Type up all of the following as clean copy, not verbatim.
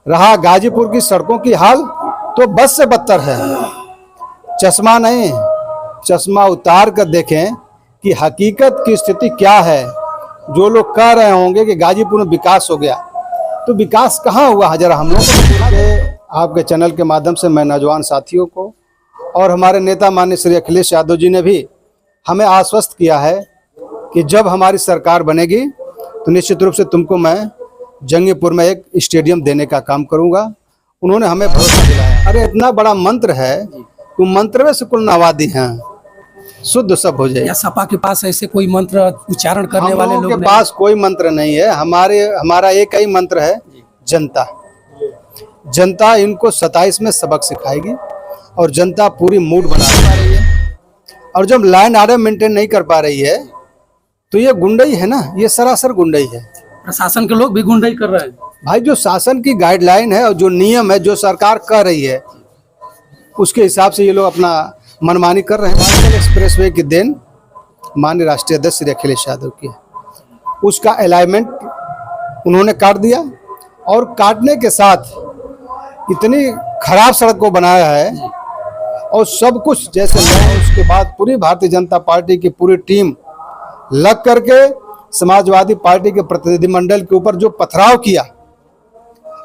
रहा गाजीपुर की सड़कों की हाल तो बस से बदतर है। चश्मा नहीं, चश्मा उतार कर देखें कि हकीकत की स्थिति क्या है। जो लोग कह रहे होंगे कि गाजीपुर में विकास हो गया, तो विकास कहाँ हुआ है, जरा हम लोग को आपके चैनल के माध्यम से मैं नौजवान साथियों को और हमारे नेता माननीय श्री अखिलेश यादव जी ने भी हमें आश्वस्त किया है कि जब हमारी सरकार बनेगी तो निश्चित रूप से तुमको मैं जंगीपुर में एक स्टेडियम देने का काम करूंगा। उन्होंने हमें भरोसा दिलाया। अरे इतना बड़ा मंत्र है, तुम मंत्र में से कुल नवादी हैं, शुद्ध सब हो जाए। या सपा के पास ऐसे कोई मंत्र उच्चारण करने वाले लोग के पास कोई मंत्र नहीं है। हमारा एक ही मंत्र है, जनता। जनता इनको 27 में सबक सिखाएगी और जनता पूरी मूड बना पा रही है। और जब लाइन आर्डर मेंटेन नहीं कर पा रही है तो ये गुंडई है ना, ये सरासर गुंडई है। प्रशासन के लोग भी गुंडई कर रहे हैं भाई। जो शासन की गाइडलाइन है और जो नियम है, जो सरकार कह रही है, उसके हिसाब से ये लोग अपना मनमानी कर रहे हैं। पूर्वांचल एक्सप्रेसवे की देन माननीय राष्ट्रीय अध्यक्ष श्री अखिलेश यादव की है। उसका अलाइनमेंट उन्होंने काट दिया और काटने के साथ इतनी खराब सड़क को बनाया है और सब कुछ जैसे उसके बाद पूरी भारतीय जनता पार्टी की पूरी टीम लग करके समाजवादी पार्टी के प्रतिनिधिमंडल के ऊपर जो पथराव किया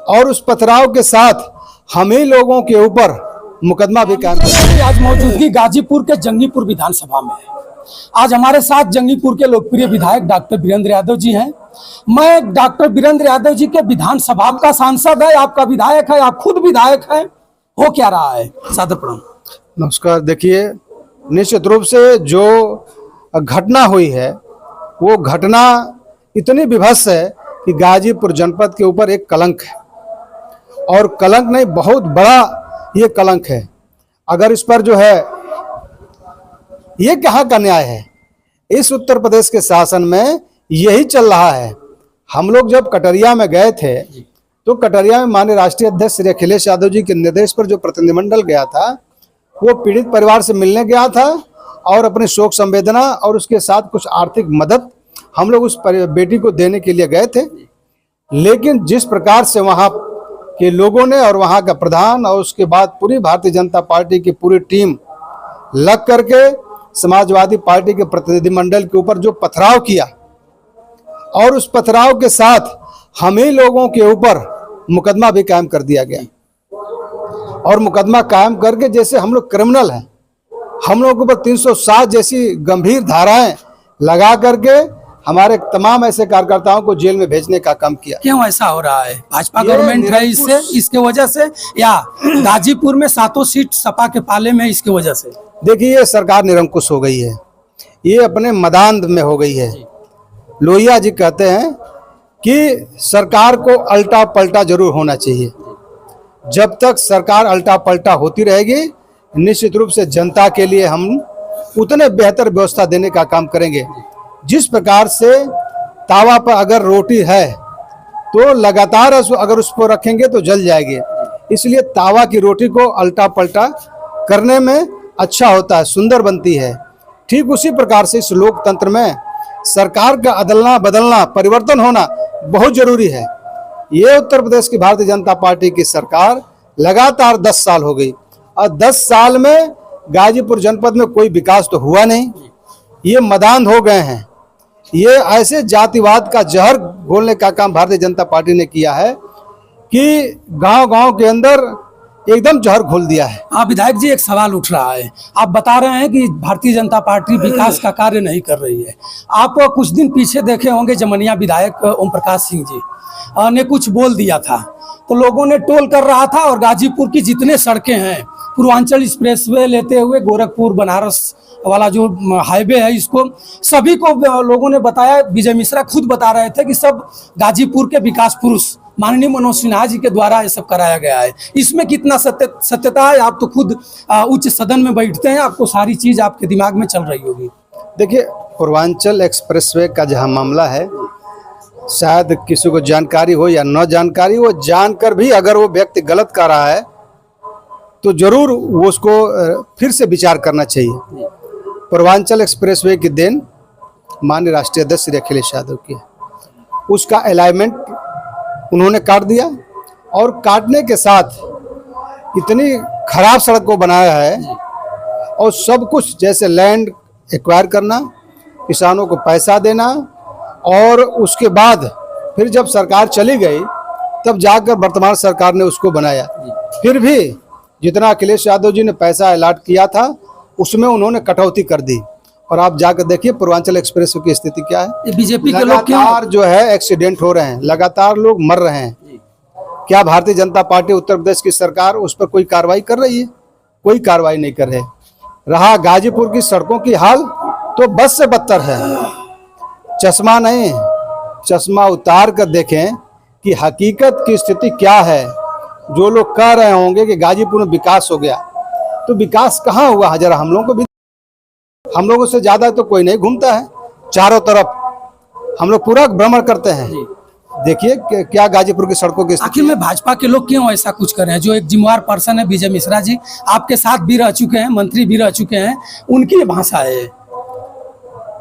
और उस पथराव के साथ हम ही लोगों के ऊपर मुकदमा भी कायम किया। आज मौजूदगी गाजीपुर के जंगीपुर विधानसभा में है। आज हमारे साथ जंगीपुर के लोकप्रिय विधायक डॉक्टर वीरेंद्र यादव जी हैं। मैं डॉक्टर वीरेंद्र यादव जी के विधानसभा का सांसद है, आपका विधायक है, आप खुद विधायक हैं, हो क्या रहा है? सादर प्रणाम। नमस्कार। देखिए, निश्चित रूप से जो घटना हुई है वो घटना इतनी विभत्स है कि गाजीपुर जनपद के ऊपर एक कलंक है, और कलंक नहीं, बहुत बड़ा ये कलंक है। अगर इस पर जो है, ये कहाँ का न्याय है? इस उत्तर प्रदेश के शासन में यही चल रहा है। हम लोग जब कटरिया में गए थे तो कटरिया में माननीय राष्ट्रीय अध्यक्ष श्री अखिलेश यादव जी के निर्देश पर जो प्रतिनिधिमंडल गया था वो पीड़ित परिवार से मिलने गया था और अपनी शोक संवेदना और उसके साथ कुछ आर्थिक मदद हम लोग उस बेटी को देने के लिए गए थे। लेकिन जिस प्रकार से वहाँ के लोगों ने और वहाँ का प्रधान और उसके बाद पूरी भारतीय जनता पार्टी की पूरी टीम लग करके समाजवादी पार्टी के प्रतिनिधिमंडल के ऊपर जो पथराव किया और उस पथराव के साथ हम ही लोगों के ऊपर मुकदमा भी कायम कर दिया गया। और मुकदमा कायम करके जैसे हम लोग क्रिमिनल हैं, हम लोगों के ऊपर 307 जैसी गंभीर धाराएं लगा करके हमारे तमाम ऐसे कार्यकर्ताओं को जेल में भेजने का काम किया। क्यों ऐसा हो रहा है? भाजपा गवर्नमेंट है इसके वजह से, या गाजीपुर में 7 सीट सपा के पाले में इसकी वजह से? देखिए, ये सरकार निरंकुश हो गई है, ये अपने मदान में हो गई है। लोहिया जी कहते हैं कि सरकार को अल्टा पलटा जरूर होना चाहिए। जब तक सरकार अल्टा पलटा होती रहेगी, निश्चित रूप से जनता के लिए हम उतने बेहतर व्यवस्था देने का काम करेंगे। जिस प्रकार से तावा पर अगर रोटी है तो लगातार अगर उस पर रखेंगे तो जल जाएगी, इसलिए तावा की रोटी को अल्टा पलटा करने में अच्छा होता है, सुंदर बनती है। ठीक उसी प्रकार से इस लोकतंत्र में सरकार का अदलना बदलना, परिवर्तन होना बहुत जरूरी है। ये उत्तर प्रदेश की भारतीय जनता पार्टी की सरकार लगातार 10 साल हो गई और 10 साल में गाजीपुर जनपद में कोई विकास तो हुआ नहीं। ये मदान हो गए हैं। ये ऐसे जातिवाद का जहर घोलने का काम भारतीय जनता पार्टी ने किया है कि गांव-गांव के अंदर एकदम जहर घोल दिया है। आप विधायक जी, एक सवाल उठ रहा है। आप बता रहे हैं कि भारतीय जनता पार्टी विकास का कार्य नहीं कर रही है। आप कुछ दिन पीछे देखे होंगे, जमनिया विधायक ओम प्रकाश सिंह जी ने कुछ बोल दिया था तो लोगों ने टोल कर रहा था, और गाजीपुर की जितने सड़कें हैं, पूर्वांचल एक्सप्रेसवे लेते हुए गोरखपुर बनारस वाला जो हाईवे है, इसको सभी को लोगों ने बताया। विजय मिश्रा खुद बता रहे थे कि सब गाजीपुर के विकास पुरुष माननीय मनोज सिन्हा जी के द्वारा ये सब कराया गया है। इसमें कितना सत्यता है? आप तो खुद उच्च सदन में बैठते हैं, आपको सारी चीज आपके दिमाग में चल रही होगी। देखिए, पूर्वांचल एक्सप्रेसवे का जहाँ मामला है, शायद किसी को जानकारी हो या न जानकारी हो, जानकर भी अगर वो व्यक्ति गलत कर रहा है तो जरूर वो उसको फिर से विचार करना चाहिए। पूर्वांचल एक्सप्रेसवे की देन माननीय राष्ट्रीय अध्यक्ष श्री अखिलेश यादव की है। उसका अलाइनमेंट उन्होंने काट दिया और काटने के साथ इतनी खराब सड़क को बनाया है, और सब कुछ जैसे लैंड एक्वायर करना, किसानों को पैसा देना, और उसके बाद फिर जब सरकार चली गई तब जाकर वर्तमान सरकार ने उसको बनाया। फिर भी जितना अखिलेश यादव जी ने पैसा अलॉट किया था उसमें उन्होंने कटौती कर दी। और आप जाकर देखिए पूर्वांचल एक्सप्रेस की स्थिति क्या है। ये बीजेपी के लोग क्यों लगातार जो है एक्सीडेंट हो रहे हैं, लगातार लोग मर रहे हैं। क्या भारतीय जनता पार्टी उत्तर प्रदेश की सरकार उस पर कोई कार्रवाई कर रही है? कोई कार्रवाई नहीं कर रहे। रहा गाजीपुर की सड़कों की हाल, तो बस से बदतर है। चश्मा नहीं, चश्मा उतार कर देखें कि हकीकत की स्थिति क्या है। जो लोग कह रहे होंगे कि गाजीपुर में विकास हो गया, तो विकास कहाँ हुआ है? जरा हम लोगों को भी, हम लोगों से ज्यादा तो कोई नहीं घूमता है चारों तरफ, हम लोग पूरा भ्रमण करते हैं। देखिए क्या गाजीपुर की सड़कों की स्थिति। आखिर में भाजपा के लोग क्यों ऐसा कुछ कर रहे हैं? जो एक जिम्मेवार पर्सन है विजय मिश्रा जी, आपके साथ भी रह चुके हैं, मंत्री भी रह चुके हैं, उनकी ये भाषा है।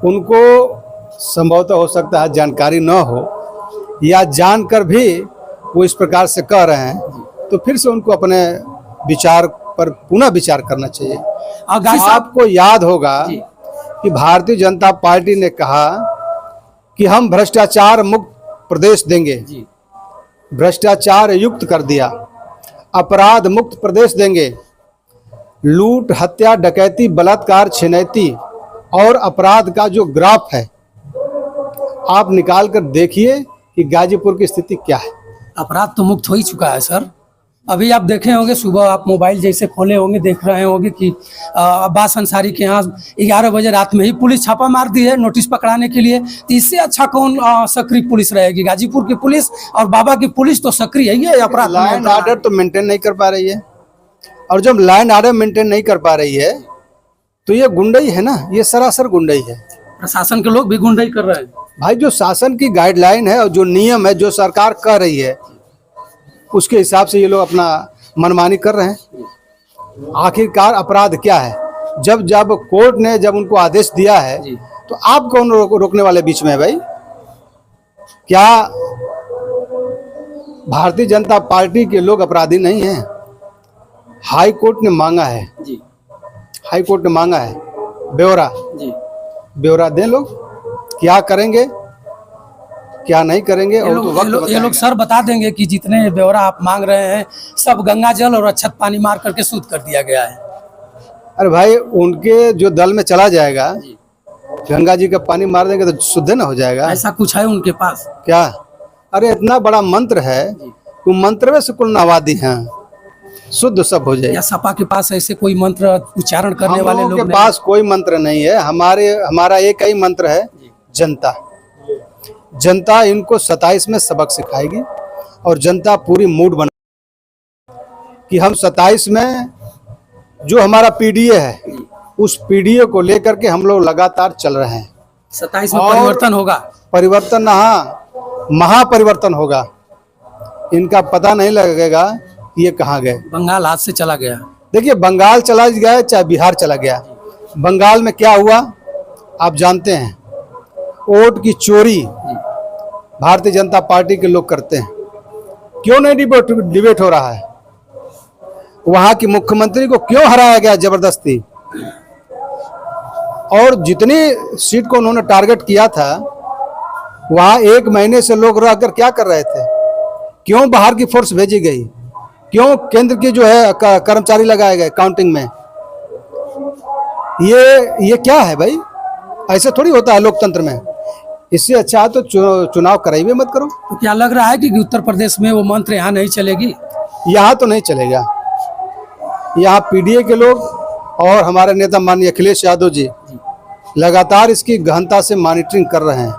उनको संभवतः हो सकता है जानकारी न हो, या जानकर भी वो इस प्रकार से कह रहे हैं, तो फिर से उनको अपने विचार पर पुनः विचार करना चाहिए। आपको याद होगा कि भारतीय जनता पार्टी ने कहा कि हम भ्रष्टाचार मुक्त प्रदेश देंगे, भ्रष्टाचार युक्त कर दिया, अपराध मुक्त प्रदेश देंगे। लूट, हत्या, डकैती, बलात्कार, छिनैती और अपराध का जो ग्राफ है आप निकाल कर देखिए कि गाजीपुर की स्थिति क्या है। अपराध तो मुक्त हो ही चुका है सर। अभी आप देखे होंगे, सुबह आप मोबाइल जैसे खोले होंगे, देख रहे होंगे कि अब्बास अंसारी के यहाँ 11 बजे रात में ही पुलिस छापा मार दी है नोटिस पकड़ाने के लिए। तो इससे अच्छा कौन सक्रिय पुलिस रहेगी? गाजीपुर की पुलिस और बाबा की पुलिस तो सक्रिय ही है। अपराध लॉ एंड ऑर्डर तो मेंटेन नहीं कर पा रही है, और जब लॉ एंड ऑर्डर मेंटेन नहीं कर पा रही है तो ये गुंडई है ना, ये सरासर गुंडई है। प्रशासन के लोग भी गुंडई कर रहे हैं भाई। जो शासन की गाइडलाइन है और जो नियम है, जो सरकार कह रही है, उसके हिसाब से ये लोग अपना मनमानी कर रहे हैं। आखिरकार अपराध क्या है? जब कोर्ट ने जब उनको आदेश दिया है, तो आप कौन रोकने वाले बीच में है भाई? क्या भारतीय जनता पार्टी के लोग अपराधी नहीं हैं? हाई कोर्ट ने मांगा है, हाई कोर्ट ने मांगा है ब्यौरा, ब्यौरा दें लोग, क्या करेंगे क्या नहीं करेंगे। और तो वक्त ये लोग सर बता देंगे कि जितने ब्यौरा आप मांग रहे हैं सब गंगा जल और अच्छत पानी मार करके शुद्ध कर दिया गया है। अरे भाई, उनके जो दल में चला जाएगा, गंगा जी का पानी मार देंगे तो शुद्ध ना हो जाएगा? ऐसा कुछ है उनके पास क्या? अरे इतना बड़ा मंत्र है, वो मंत्र में से कुल नवादी हैं, शुद्ध सब हो जाए। या सपा के पास ऐसे कोई मंत्र उच्चारण करने वाले लोग के पास कोई मंत्र नहीं है। हमारा एक ही मंत्र है, जनता। जनता इनको 27 में सबक सिखाएगी, और जनता पूरी मूड बना कि हम 27 में जो हमारा पीडीए है, उस पीडीए को लेकर के हम लोग लगातार चल रहे हैं। 27 में परिवर्तन होगा। परिवर्तन, हाँ, महापरिवर्तन होगा। इनका पता नहीं लगेगा कि ये कहाँ गए। बंगाल हाथ से चला गया। देखिए, बंगाल चला गया चाहे बिहार चला गया, बंगाल में क्या हुआ आप जानते हैं। वोट की चोरी भारतीय जनता पार्टी के लोग करते हैं। क्यों नहीं डिबेट हो रहा है? वहां की मुख्यमंत्री को क्यों हराया गया जबरदस्ती? और जितनी सीट को उन्होंने टारगेट किया था, वहां 1 महीने से लोग रहकर क्या कर रहे थे? क्यों बाहर की फोर्स भेजी गई? क्यों केंद्र की जो है कर्मचारी लगाए गए काउंटिंग में? ये क्या है भाई? ऐसे थोड़ी होता है लोकतंत्र में। इससे अच्छा तो चुनाव कराइए मत करो। तो क्या लग रहा है कि उत्तर प्रदेश में वो मंत्र यहाँ नहीं चलेगी? यहाँ तो नहीं चलेगा। यहाँ पीडीए के लोग और हमारे नेता माननीय अखिलेश यादव जी लगातार इसकी गहनता से मॉनिटरिंग कर रहे हैं,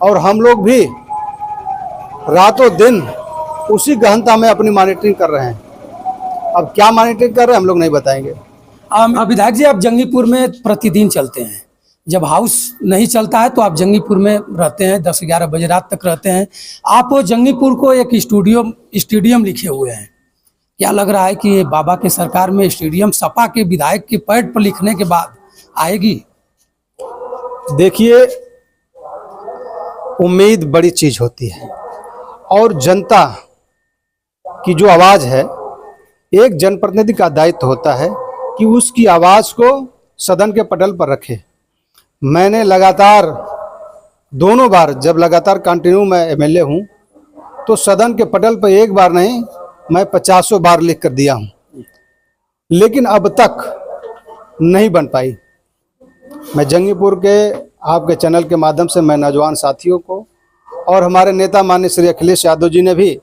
और हम लोग भी रातों दिन उसी गहनता में अपनी मॉनिटरिंग कर रहे हैं। अब क्या मॉनिटरिंग कर रहे हैं हम लोग नहीं बताएंगे। विधायक जी, आप जंगीपुर में प्रतिदिन चलते हैं, जब हाउस नहीं चलता है तो आप जंगीपुर में रहते हैं, 10-11 बजे रात तक रहते हैं। आप जंगीपुर को एक स्टेडियम लिखे हुए हैं। क्या लग रहा है कि बाबा के सरकार में स्टेडियम सपा के विधायक के पैड पर लिखने के बाद आएगी? देखिए, उम्मीद बड़ी चीज होती है, और जनता की जो आवाज़ है, एक जनप्रतिनिधि का दायित्व होता है कि उसकी आवाज़ को सदन के पटल पर रखे। मैंने लगातार दोनों बार, जब लगातार कंटिन्यू मैं एमएलए हूँ, तो सदन के पटल पर एक बार नहीं, मैं 50 बार लिख कर दिया हूँ, लेकिन अब तक नहीं बन पाई। मैं जंगीपुर के आपके चैनल के माध्यम से मैं नौजवान साथियों को और हमारे नेता माननीय श्री अखिलेश यादव जी ने भी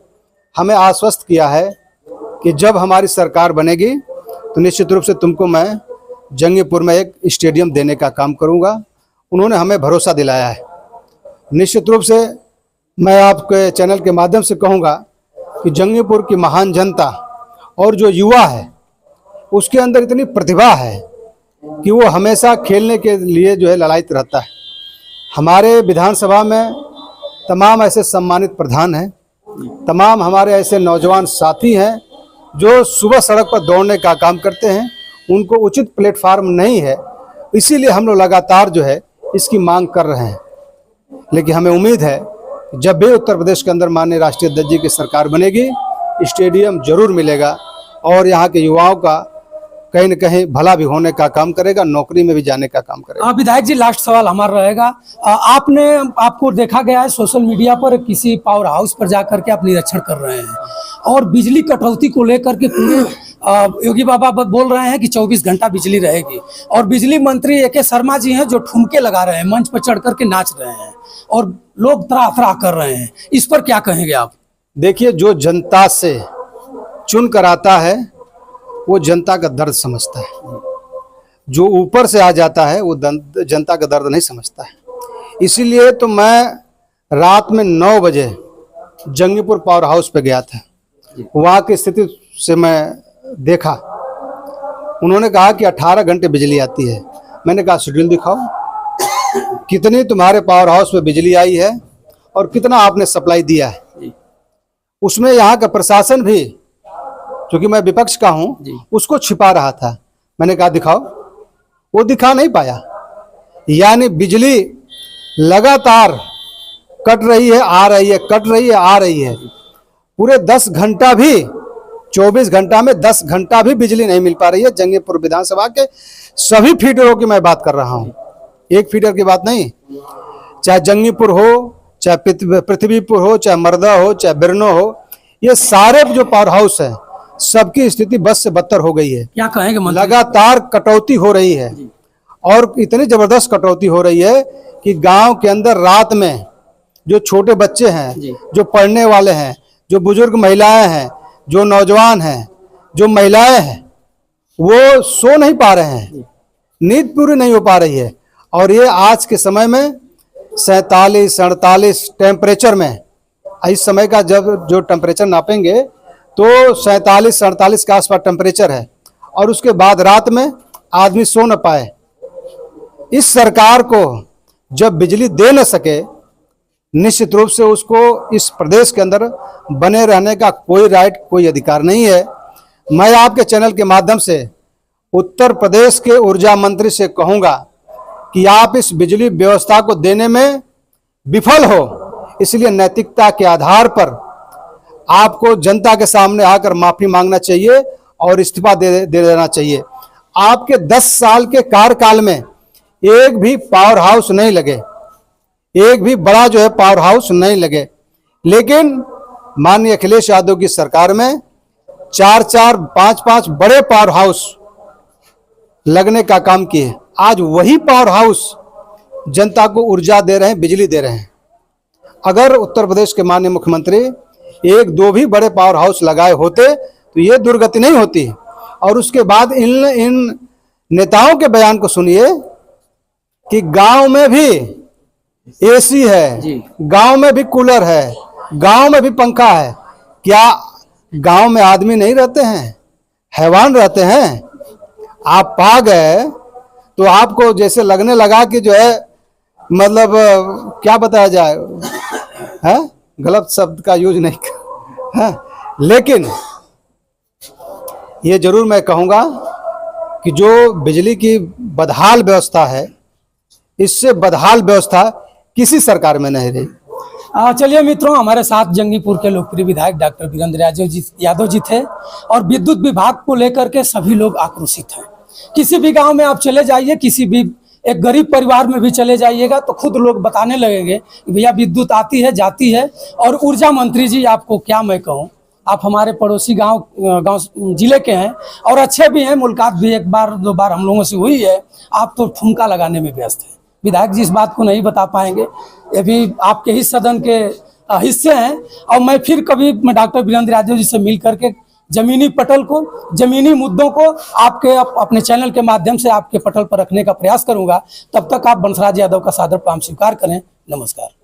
हमें आश्वस्त किया है कि जब हमारी सरकार बनेगी तो निश्चित रूप से तुमको मैं जंगीपुर में एक स्टेडियम देने का काम करूंगा। उन्होंने हमें भरोसा दिलाया है। निश्चित रूप से मैं आपके चैनल के माध्यम से कहूंगा कि जंगीपुर की महान जनता और जो युवा है उसके अंदर इतनी प्रतिभा है कि वो हमेशा खेलने के लिए जो है ललायित रहता है। हमारे विधानसभा में तमाम ऐसे सम्मानित प्रधान हैं, तमाम हमारे ऐसे नौजवान साथी हैं जो सुबह सड़क पर दौड़ने का काम करते हैं, उनको उचित प्लेटफार्म नहीं है, इसीलिए हम लोग लगातार जो है इसकी मांग कर रहे हैं। लेकिन हमें उम्मीद है जब भी उत्तर प्रदेश के अंदर माननीय राष्ट्रीय अध्यक्ष जी की सरकार बनेगी, स्टेडियम जरूर मिलेगा और यहाँ के युवाओं का कहीं न कहीं भला भी होने का काम करेगा, नौकरी में भी जाने का काम करेगा। विधायक जी, लास्ट सवाल हमारा रहेगा। आपको देखा गया है सोशल मीडिया पर किसी पावर हाउस पर जाकर के आप निरीक्षण कर रहे हैं और बिजली कटौती को लेकर के पूरे योगी बाबा बोल रहे हैं कि 24 घंटा बिजली रहेगी, और बिजली मंत्री ए.के. शर्मा जी हैं जो ठुमके लगा रहे हैं, मंच पर चढ़ करके नाच रहे हैं और लोग त्राह त्राह कर रहे हैं। इस पर क्या कहेंगे आप? देखिए, जो जनता से चुन कर आता है वो जनता का दर्द समझता है, जो ऊपर से आ जाता है वो जनता का दर्द नहीं समझता है। इसीलिए तो मैं रात में 9 बजे जंगीपुर पावर हाउस पे गया था। वहाँ की स्थिति से मैं देखा, उन्होंने कहा कि 18 घंटे बिजली आती है। मैंने कहा शेड्यूल दिखाओ, कितनी तुम्हारे पावर हाउस में बिजली आई है और कितना आपने सप्लाई दिया है। उसमें यहाँ का प्रशासन भी, क्योंकि मैं विपक्ष का हूँ, उसको छिपा रहा था। मैंने कहा दिखाओ, वो दिखा नहीं पाया। यानी बिजली लगातार कट रही है, आ रही है, कट रही है, आ रही है। पूरे 10 घंटा भी, 24 घंटा में 10 घंटा भी बिजली नहीं मिल पा रही है। जंगीपुर विधानसभा के सभी फीडरों की मैं बात कर रहा हूँ, एक फीडर की बात नहीं। चाहे जंगीपुर हो, चाहे पृथ्वीपुर हो, चाहे मर्दा हो, चाहे बिरनो हो, ये सारे जो पावर हाउस है सबकी स्थिति बस से बदतर हो गई है। क्या कहेंगे? लगातार कटौती हो रही है और इतनी जबरदस्त कटौती हो रही है कि गांव के अंदर रात में जो छोटे बच्चे हैं, जो पढ़ने वाले हैं, जो बुजुर्ग महिलाएं हैं, जो नौजवान हैं, जो महिलाएं हैं, वो सो नहीं पा रहे हैं, नींद पूरी नहीं हो पा रही है। और ये आज के समय में 47-48 टेम्परेचर में, इस समय का जब जो टेम्परेचर नापेंगे तो 47-48 के आसपास टेम्परेचर है, और उसके बाद रात में आदमी सो न पाए। इस सरकार को जब बिजली दे न सके, निश्चित रूप से उसको इस प्रदेश के अंदर बने रहने का कोई राइट, कोई अधिकार नहीं है। मैं आपके चैनल के माध्यम से उत्तर प्रदेश के ऊर्जा मंत्री से कहूँगा कि आप इस बिजली व्यवस्था को देने में विफल हो, इसलिए नैतिकता के आधार पर आपको जनता के सामने आकर माफी मांगना चाहिए और इस्तीफा दे देना चाहिए। आपके 10 साल के कार्यकाल में एक भी पावर हाउस नहीं लगे, एक भी बड़ा जो है पावर हाउस नहीं लगे, लेकिन माननीय अखिलेश यादव की सरकार में 4-4, 5-5 बड़े पावर हाउस लगने का काम किए। आज वही पावर हाउस जनता को ऊर्जा दे रहे हैं, बिजली दे रहे हैं। अगर उत्तर प्रदेश के माननीय मुख्यमंत्री 1-2 भी बड़े पावर हाउस लगाए होते तो ये दुर्गति नहीं होती। और उसके बाद इन नेताओं के बयान को सुनिए कि गांव में भी एसी है, गांव में भी कूलर है, गांव में भी पंखा है। क्या गांव में आदमी नहीं रहते हैं, हैवान रहते हैं? आप पा गए तो आपको जैसे लगने लगा कि जो है, मतलब क्या बताया जाए, है गलत शब्द का यूज नहीं है, लेकिन ये जरूर मैं कहूँगा कि जो बिजली की बदहाल व्यवस्था है, इससे बदहाल व्यवस्था किसी सरकार में नहीं रही। चलिए मित्रों, हमारे साथ जंगीपुर के लोकप्रिय विधायक डॉक्टर वीरेंद्र यादव जी थे और विद्युत विभाग को लेकर के सभी लोग आक्रोशित हैं। किसी भी गांव में आप चले जाइए, किसी भी एक गरीब परिवार में भी चले जाइएगा तो खुद लोग बताने लगेंगे कि भैया विद्युत आती है जाती है। और ऊर्जा मंत्री जी, आपको क्या मैं कहूँ, आप हमारे पड़ोसी गांव जिले के हैं और अच्छे भी हैं, मुलाकात भी एक बार दो बार हम लोगों से हुई है। आप तो ठुमका लगाने में व्यस्त हैं। विधायक जी इस बात को नहीं बता पाएंगे, ये भी आपके ही सदन के हिस्से हैं। और मैं फिर कभी डॉक्टर वीरेंद्र यादव जी से मिल करके जमीनी पटल को, जमीनी मुद्दों को आपके अपने चैनल के माध्यम से आपके पटल पर रखने का प्रयास करूंगा। तब तक आप बंसराज यादव का सादर प्रणाम स्वीकार करें। नमस्कार।